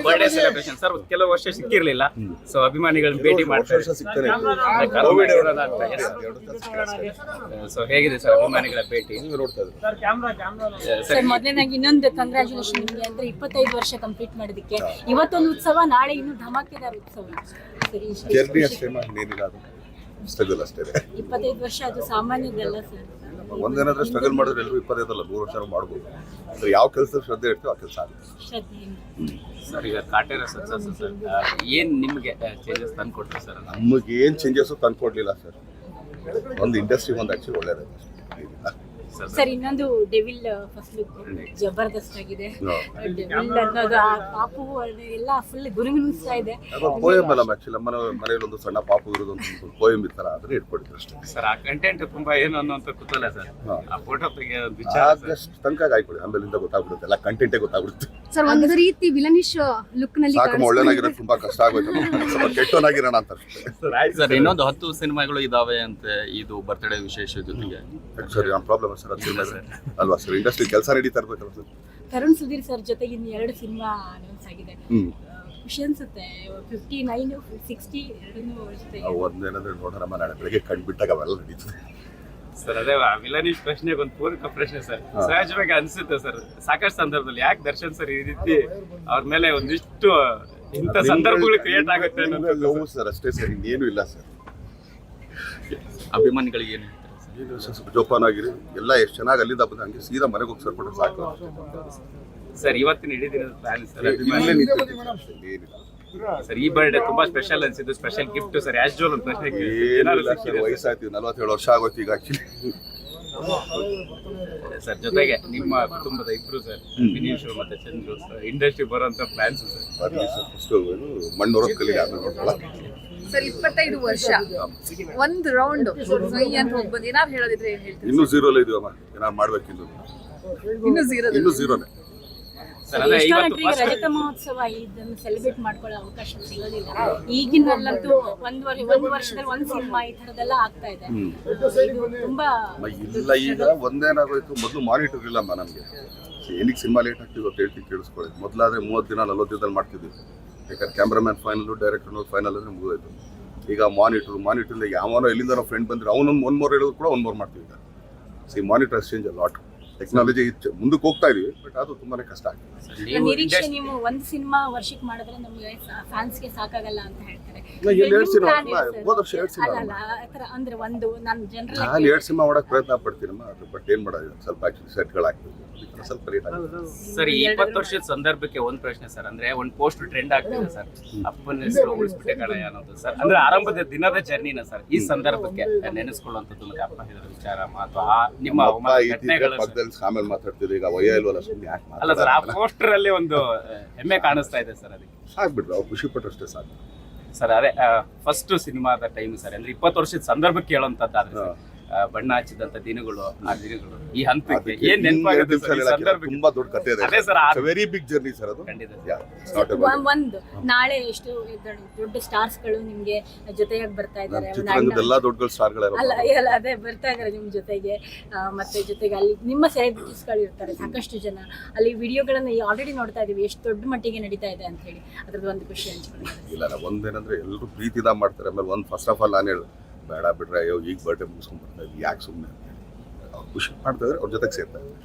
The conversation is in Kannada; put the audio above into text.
ಬರ್ಡೇ ಸೆಲೆಬ್ರೇಷನ್ ಸರ್ ಕೆಲವು ವರ್ಷ ಸಿಕ್ಕಿರ್ಲಿಲ್ಲ, ಸೊ ಅಭಿಮಾನಿಗಳನ್ನ ಭೇಟಿ ಮಾಡ್ತಾರೆ. ಸೊ ಹೇಗಿದೆ ಸರ್ ಅಭಿಮಾನಿಗಳ ಭೇಟಿ? ಸರ್ ಮೊದಲನೇದಾಗಿ ಇನ್ನೊಂದು ಕಂಗ್ರ್ಯಾಚುಲೇಷನ್ ನಿಮಗೆ, ಅಂದ್ರೆ 25 ವರ್ಷ ಕಂಪ್ಲೀಟ್ ಮಾಡೋದಕ್ಕೆ. ಇವತ್ತೊಂದು ಉತ್ಸವ, ನಾಳೆ ಇನ್ನು ಧಮಾಕೆದಾರ ಉತ್ಸವ. ಜರ್ನಿ ಅಷ್ಟೇ, ಏನಿಲ್ಲ ಅದು ಸ್ಟ್ರಗಲ್ ಅಷ್ಟೇ. 25 ವರ್ಷ ಅದು ಸಾಮಾನ್ಯದಲ್ಲ ಸರ್. ಒಂದೇನಾದ್ರೆ ಸ್ಟ್ರಗಲ್ ಮಾಡಿದ್ರೆ ಎಲ್ಲರೂ 25 ಅಲ್ಲ 100 ವರ್ಷ ಮಾಡ್ಬೋದು. ಅಂದ್ರೆ ಯಾವ ಕೆಲಸ ಶ್ರದ್ಧೆ ಇರ್ತೀವೋ ಆ ಕೆಲಸ ಆಗುತ್ತೆ. ಸರ್ ಈಗ ಕಾಟೇರ ಸಕ್ಸಸ್ ಸರ್ ಏನ್ ನಿಮ್ಗೆ ಚೇಂಜಸ್ ತಂದು ಕೊಟ್ರಿ ಸರ್? ನಮಗೆ ಏನ್ ಚೇಂಜಸ್ ತಂದು ಕೊಡ್ಲಿಲ್ಲ ಸರ್. ಒಂದು ಇಂಡಸ್ಟ್ರಿ ಒಂದು ಆಕ್ಚುಲಿ ಒಳ್ಳೇದಾಯ್ತು. ಸರ್ ಇನ್ನೊಂದು ಡೆವಿಲ್ ಫಸ್ಟ್ ಲುಕ್ ಜಬರ್ದಸ್ತ್ ಆಗಿದೆ. ಡೆವಿಲ್ ಅನ್ನೋದು ಆ ಪಾಪು ಎಲ್ಲ ಫುಲ್ ಗುರುಗುಣಿಸ್ತಾ ಇದೆ. ಪೋಯಮ್ ಅಲ್ಲ ಆಕ್ಚುಲಿ, ನಮ್ಮ ಮನೆಯಲ್ಲಿ ಒಂದು ಸಣ್ಣ ಪಾಪು ಇರೋದು ಒಂದು ಪೋಯಮ್ ಇರ್ತಾರ, ಆದ್ರೆ ಇಟ್ಕೊಂಡಿದ್ರು ಅಷ್ಟೇ ಸರ್. ಆ ಕಂಟೆಂಟ್ ತುಂಬಾ ಏನು ಅನ್ನೋಂತ ಕೂತಲ್ಲ ಸರ್. ಆ ಫೋಟೋ ತೆಗೆಯೋ ವಿಚಾರ ಆಗಸ್ಟ್ ತನಕ ಆಯ್ಕೊಳ್ಳಿ, ಆಮೇಲಿಂದ ಗೊತ್ತಾಗ್ಬಿಡುತ್ತೆ, ಎಲ್ಲ ಕಂಟೆಂಟೇ ಗೊತ್ತಾಗ್ಬಿಡುತ್ತೆ. ಸರ್ ಒಂದು ರೀತಿ ವಿಲನಿಶ್ ಲುಕ್ ನಲ್ಲಿ ಸಾಕು, ಒಳ್ಳೆನಾಗಿರೋದು ತುಂಬಾ ಕಷ್ಟ ಆಗೋಯ್ತು, ಸ್ವಲ್ಪ ಕೆಟ್ಟೋನಾಗಿರೋಣ ಅಂತ ಅಷ್ಟೇ. ಸರ್ ಇನ್ನೊಂದು 10 ಸಿನಿಮಾಗಳು ಇದಾವೆ ಅಂತ, ಇದು ಬರ್ತ್ಡೇ ವಿಶೇಷ ಜೊತೆಗೆ ಸರ್ ನಮ್ಮ ಪ್ರಾಬ್ಲಮ್ ಸರ್ ಅಲ್ವಾ ಸರ್, ಇಂಡಸ್ಟ್ರಿ ಕೆಲಸ ನಡೀತಾ ಇರ್ಬೇಕಲ್ಲ ಸರ್. ತರುಣ್ ಸುಧೀರ್ ಸರ್ ಜೊತೆಗೆ ಇನ್ನು 2 ಸಿನಿಮಾ ಅನೌನ್ಸ್ ಆಗಿದೆ. ಖುಷಿ ಅನ್ಸುತ್ತೆ. 59, 60 ಎರಡನ್ನೂ ಜೊತೆಗೆ ಒಂದೇನಂದ್ರೆ ನೋಡೋಣ, ನಾಳೆ ಬೆಳಗ್ಗೆ ಕಂಡುಬಿಟ್ಟಾಗ ಅವೆಲ್ಲ ನಡೀತದೆ ಸರ್. ಅದೇ ವಿಲನಿಶ್ ಪ್ರಶ್ನೆಗೆ ಒಂದು ಪೂರಕ ಪ್ರಶ್ನೆ ಸರ್. ಸಹಜವಾಗಿ ಅನ್ಸುತ್ತೆ ಸರ್, ಸಾಕಷ್ಟು ಸಂದರ್ಭದಲ್ಲಿ ಯಾಕೆ ದರ್ಶನ್ ಸರ್ ಈ ರೀತಿ ಅವ್ರ ಮೇಲೆ ಒಂದಿಷ್ಟು ಇಂಥ ಸಂದರ್ಭಗಳು ಕ್ರಿಯೇಟ್ ಆಗುತ್ತೆ ಅನ್ನೋದು ಸರ್ ಅಷ್ಟೇ ಸರ್, ಇನ್ನೇನು ಇಲ್ಲ ಸರ್. ಅಭಿಮಾನಿಗಳಿಗೆ ಏನು ಸ್ವಲ್ಪ ಜೋಪಾನ ಆಗಿರಿ, ಎಲ್ಲ ಎಷ್ಟು ಚೆನ್ನಾಗಿ ಅಲ್ಲಿಂದ ಬಂದ ಹಂಗೆ ಸೀದಾ ಮನೆಗೆ ಹೋಗಿ ಸರ್ಬಿಟ್ರೆ ಸಾಕು ಸರ್. ಇವತ್ತಿನ ಇಡೀ ದಿನದ ಪ್ಲಾನ್ ಸರ್ ಸರ್, ಈ ಬರ್ಡೇ ತುಂಬಾ ಸ್ಪೆಷಲ್ ಅನ್ಸಿದ್ದು, special gift sir as usual ಒಂದು ಪ್ರಶ್ನೆ ವಯಸ್ಸಾಯ್ತು, 47 ವರ್ಷ ಆಗೋಯ್ತು ಈಗ ಆಕ್ಚುಲಿ ಸರ್. ಜೊತೆಗೆ ನಿಮ್ಮ ಕುಟುಂಬದ ಇಬ್ರು ಸರ್, ವಿನೀಶ್ ಮತ್ತೆ ಚಂದ್ರು ಇಂಡಸ್ಟ್ರಿ ಬರುವಂತ ಪ್ಲಾನ್ಸ್ ಸರ್. ಫಸ್ಟ್ ಮಣ್ಣೂರೋದ್ ಕಲಿ ಆಮೇಲೆ ಸರ್ 25 ವರ್ಷ ಒಂದು ರೌಂಡ್ ಅಂತ ಹೋಗ್ಬಂದು ಏನಾದ್ರು ಹೇಳೋದಿದ್ರೆ ಏನ್ ಹೇಳ್ತೀರಿ? ಇನ್ನೂ ಝೀರೋಲ್ಲ ಇದೀವಮ್ಮ, ಏನಾದ್ರು ಮಾಡ್ಬೇಕಿದ್ದು ಇನ್ನೂ ಝೀರೋನೇ ಸರ್. ಅದೇ ಎಷ್ಟೋ ಇವತ್ತು ನಟರಿಗೆ ರಜತ ಮಹೋತ್ಸವ ಇದನ್ನು ಸೆಲೆಬ್ರೇಟ್ ಮಾಡ್ಕೊಳ್ಳೋ ಅವಕಾಶ ಸಿಗೋದಿಲ್ಲ. ಈಗಿನಲ್ಲಂತೂ ಒಂದು ವರ್ಷದಲ್ಲಿ ಒಂದು ಸಿನಿಮಾ ಈ ತರದೆಲ್ಲ ಆಗ್ತಾ ಇದೆ. ಇದು ತುಂಬಾ ಇಲ್ಲ. ಈಗ ಒಂದೇನಾಗೋಯ್ತು, ಮೊದಲು ಮಾನಿಟರ್ ಇಲ್ಲಮ್ಮ ನಮಗೆ. ಏನಕ್ಕೆ ಸಿನಿಮಾ ಲೇಟ್ ಆಗ್ತಿದೆ ಅಂತ ಹೇಳ್ತೀವಿ, ಕೇಳಿಸ್ಕೊಳ್ಳಿ. ಮೊದಲಾದ್ರೆ 30 ದಿನ 40 ದಿನದಲ್ಲಿ ಮಾಡ್ತಿದ್ವಿ. ಯಾಕಂದ್ರೆ ಕ್ಯಾಮ್ರಾಮ್ಯಾನ್ ಫೈನಲ್, ಡೈರೆಕ್ಟರ್ ಫೈನಲ್ ಅಂದ್ರೆ ಮುಗಿದೋಯ್ತು. ಈಗ ಮಾನಿಟರ್ ಯಾವನೋ ಎಲ್ಲಿಂದ ನಾವು ಫ್ರೆಂಡ್ ಬಂದ್ರೆ ಅವನೊಂದು 1 more ಹೇಳಿದ್ರು ಕೂಡ 1 more ಮಾಡ್ತೀವಿ. ಈಗ ಮಾನಿಟರ್ ಚೇಂಜ್ ಲಾಟ್, ಟೆಕ್ನಾಲಜಿ ಮುಂದಕ್ಕೆ ಹೋಗ್ತಾ ಇದೀವಿ, ಬಟ್ ಅದು ತುಂಬಾನೇ ಕಷ್ಟ ಆಗಿದೆ. ನಿರೀಕ್ಷೆ ನೀವು ಒಂದು ಸಿನಿಮಾ ವರ್ಷಕ್ಕೆ ಮಾಡಿದ್ರೆ ನಮಗೆ ಫ್ಯಾನ್ಸ್ಗೆ ಸಾಕಾಗಲ್ಲ ಅಂತ ಹೇಳ್ತಾರೆ. ಅಂದ್ರೆ ಒಂದು ನಾನು ಜನರಲ್ ನಾನು 2 ಸಿನಿಮಾ ಮಾಡಕ್ ಪ್ರಯತ್ನ ಪಡ್ತೀನಮ್ಮ, ಅದು ಬಟ್ ಏನ್ ಮಾಡೋದು, ಸ್ವಲ್ಪ ಆಕ್ಚುಲಿ ಸೆಟ್ಗಳಾಗ್ತದೆ, ಸ್ವಲ್ಪ ಲೇಟ್ ಆಗುತ್ತೆ ಸರ್. ಈ 20 ವರ್ಷದ ಸಂದರ್ಭಕ್ಕೆ ಒಂದು ಪ್ರಶ್ನೆ ಸರ್. ಅಂದ್ರೆ ಒಂದು ಪೋಸ್ಟ್ ಟ್ರೆಂಡ್ ಆಗ್ತಿದೆ ಸರ್, ಅಪ್ಪನ ಹೆಸರು ಉಳಿಸ್ಬಿಟ್ಟೆ ಕಣಯ್ಯ ಅನ್ನೋದು ಸರ್. ಅಂದ್ರೆ ಆರಂಭದ ದಿನದ ಜರ್ನಿನ ಸರ್ ಈ ಸಂದರ್ಭಕ್ಕೆ ನೆನೆಸ್ಕೊಳ್ಳುವಂಥದ್ದು, ಮತ್ತೆ ಅಪ್ಪ ಹೇಳಿದ ವಿಚಾರ ಮಾತು, ಆ ನಿಮ್ಮ ಪಕ್ಕದಲ್ಲಿ ಆಮೇಲೆ ಮಾತಾಡ್ತಿದ್ದೆ. ಈಗ ವಯ ಇಲ್ವಲ್ಲ, ಸುಮ್ಮನೆ ಯಾಕೆ ಅಲ್ಲ ಸರ್, ಆ ಪೋಸ್ಟರ್ ಅಲ್ಲಿ ಒಂದು ಹೆಮ್ಮೆ ಕಾಣಿಸ್ತಾ ಇದೆ ಸರ್. ಅದಕ್ಕೆ ಸಾಕ್ಬಿಟ್ರು, ಅವ್ರು ಖುಷಿ ಪಟ್ಟಷ್ಟೇ ಸಾಕು ಸರ್. ಅದೇ ಫಸ್ಟ್ ಸಿನಿಮಾದ ಟೈಮ್ ಸರ್, ಅಂದ್ರೆ 20 ವರ್ಷದ ಸಂದರ್ಭಕ್ಕೆ ಹೇಳುವಂತದ್ದಾದ್ರೆ ಸರ್, ಬಣ್ಣ ಹಚ್ಚಿದಂತ ದಿನಗಳು, ಆ ದಿನಗಳು ಈ ಹಂತಕ್ಕೆ ಏನ್ ನೆನಪಾಗುತ್ತೆ ಸರ್? ತುಂಬಾ ದೊಡ್ಡ ಕಥೆ ಇದೆ. ಅದೇ sir, very big journey sir ಅದು. ಒಂದು ನಾಳೆ ಎಷ್ಟು ದೊಡ್ಡ ಸ್ಟಾರ್ಸ್ ಗಳು ನಿಮ್ಗೆ ಜೊತೆಯಾಗಿ ಬರ್ತಾ ಇದ್ದಾರೆ. ಚಿತ್ರರಂಗದ ದೊಡ್ಡ ಸ್ಟಾರ್ಗಳು ಅಲ್ಲ ಅದೇ ಬರ್ತಾ ಇದಾರೆ ನಿಮ್ ಜೊತೆಗೆ. ಮತ್ತೆ ಜೊತೆಗೆ ಅಲ್ಲಿ ನಿಮ್ಮ ಸೆಲೆಬ್ರಿಟೀಸ್ ಗಳು ಇರ್ತಾರೆ ಸಾಕಷ್ಟು ಜನ. ಅಲ್ಲಿ ವಿಡಿಯೋಗಳನ್ನ ಆಲ್ರೆಡಿ ನೋಡ್ತಾ ಇದೀವಿ, ಎಷ್ಟು ದೊಡ್ಡ ಮಟ್ಟಿಗೆ ನಡೀತಾ ಇದೆ ಅಂತ ಹೇಳಿ. ಅದ್ರದ್ದು ಒಂದು ಖುಷಿ ಹಂಚ್ಕೊಳ್ಳಿ. ಇಲ್ಲ, ಒಂದೇನಂದ್ರೆ ಎಲ್ಲರೂ ಪ್ರೀತಿದ ಮಾಡ್ತಾರೆ. ಆಮೇಲೆ ಒಂದು ಫಸ್ಟ್ ಆಫ್ ಆಲ್ ನಾನು ಹೇಳಿ ಬೇಡ ಬಿಡ್ರೆ, ಅಯ್ಯೋ ಈಗ ಬರ್ಡೇ ಮುಗಿಸ್ಕೊಂಡ್ ಬರ್ತಾ ಇದ್ವಿ, ಯಾಕೆ ಸುಮ್ಮನೆ ಖುಷಿ ಮಾಡ್ತಾ ಇದ್ರೆ ಅವ್ರ ಜೊತೆಗೆ ಸೇರ್ತಾ ಇದ್ದಾರೆ.